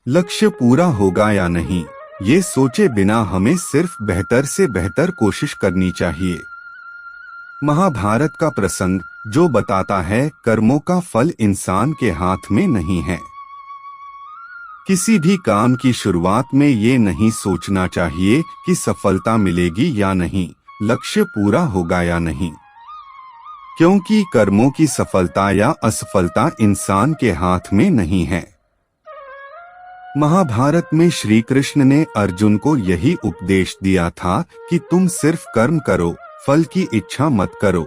लक्ष्य पूरा होगा या नहीं, ये सोचे बिना हमें सिर्फ बेहतर से बेहतर कोशिश करनी चाहिए। महाभारत का प्रसंग जो बताता है कर्मों का फल इंसान के हाथ में नहीं है। किसी भी काम की शुरुआत में ये नहीं सोचना चाहिए कि सफलता मिलेगी या नहीं, लक्ष्य पूरा होगा या नहीं, क्योंकि कर्मों की सफलता या असफलता इंसान के हाथ में नहीं है। महाभारत में श्री कृष्ण ने अर्जुन को यही उपदेश दिया था कि तुम सिर्फ कर्म करो, फल की इच्छा मत करो।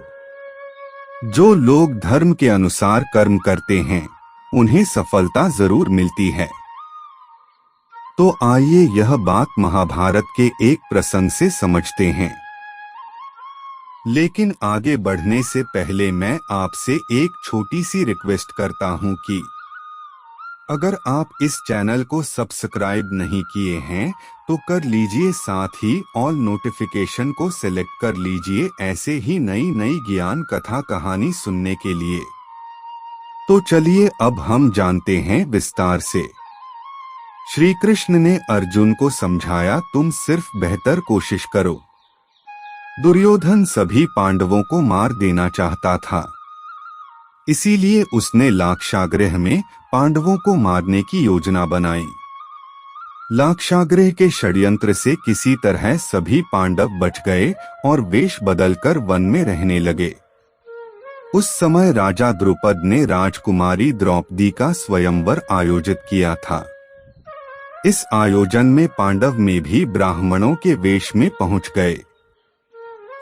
जो लोग धर्म के अनुसार कर्म करते हैं उन्हें सफलता जरूर मिलती है। तो आइए यह बात महाभारत के एक प्रसंग से समझते हैं। लेकिन आगे बढ़ने से पहले मैं आपसे एक छोटी सी रिक्वेस्ट करता हूं कि अगर आप इस चैनल को सब्सक्राइब नहीं किए हैं तो कर लीजिए, साथ ही ऑल नोटिफिकेशन को सिलेक्ट कर लीजिए ऐसे ही नई नई ज्ञान कथा कहानी सुनने के लिए। तो चलिए अब हम जानते हैं विस्तार से। श्री कृष्ण ने अर्जुन को समझाया, तुम सिर्फ बेहतर कोशिश करो। दुर्योधन सभी पांडवों को मार देना चाहता था, इसीलिए उसने लाक्षागृह में पांडवों को मारने की योजना बनाई। लाक्षागृह के षड्यंत्र से किसी तरह सभी पांडव बच गए और वेश बदलकर वन में रहने लगे। उस समय राजा द्रुपद ने राजकुमारी द्रौपदी का स्वयंवर आयोजित किया था। इस आयोजन में पांडव में भी ब्राह्मणों के वेश में पहुंच गए।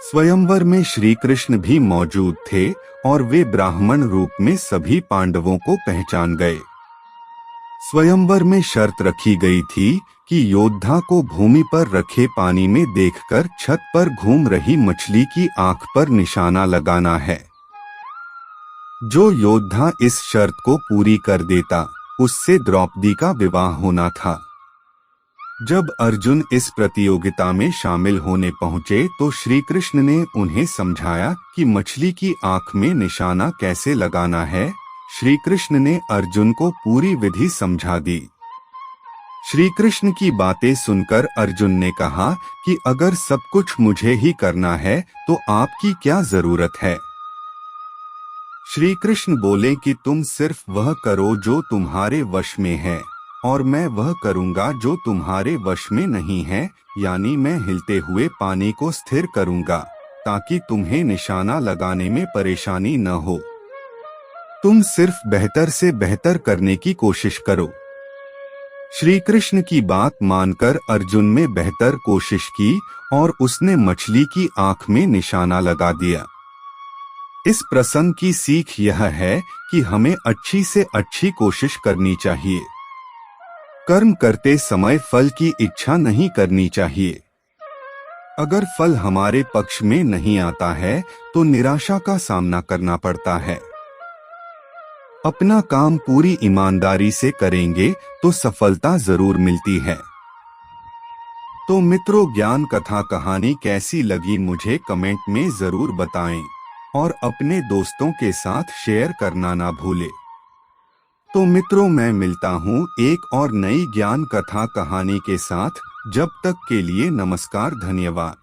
स्वयंवर में श्री कृष्ण भी मौजूद थे और वे ब्राह्मण रूप में सभी पांडवों को पहचान गए। स्वयंवर में शर्त रखी गई थी कि योद्धा को भूमि पर रखे पानी में देखकर छत पर घूम रही मछली की आंख पर निशाना लगाना है। जो योद्धा इस शर्त को पूरी कर देता उससे द्रौपदी का विवाह होना था। जब अर्जुन इस प्रतियोगिता में शामिल होने पहुंचे तो श्री कृष्ण ने उन्हें समझाया कि मछली की आंख में निशाना कैसे लगाना है। श्री कृष्ण ने अर्जुन को पूरी विधि समझा दी। श्री कृष्ण की बातें सुनकर अर्जुन ने कहा कि अगर सब कुछ मुझे ही करना है तो आपकी क्या जरूरत है। श्री कृष्ण बोले कि तुम सिर्फ वह करो जो तुम्हारे वश में है और मैं वह करूंगा जो तुम्हारे वश में नहीं है, यानी मैं हिलते हुए पानी को स्थिर करूंगा ताकि तुम्हें निशाना लगाने में परेशानी न हो। तुम सिर्फ बेहतर से बेहतर करने की कोशिश करो। श्री कृष्ण की बात मानकर अर्जुन ने बेहतर कोशिश की और उसने मछली की आंख में निशाना लगा दिया। इस प्रसंग की सीख यह है कि हमें अच्छी से अच्छी कोशिश करनी चाहिए। कर्म करते समय फल की इच्छा नहीं करनी चाहिए। अगर फल हमारे पक्ष में नहीं आता है तो निराशा का सामना करना पड़ता है। अपना काम पूरी ईमानदारी से करेंगे तो सफलता जरूर मिलती है। तो मित्रों, ज्ञान कथा कहानी कैसी लगी मुझे कमेंट में जरूर बताएं और अपने दोस्तों के साथ शेयर करना ना भूलें। तो मित्रों, मैं मिलता हूँ एक और नई ज्ञान कथा कहानी के साथ। जब तक के लिए नमस्कार, धन्यवाद।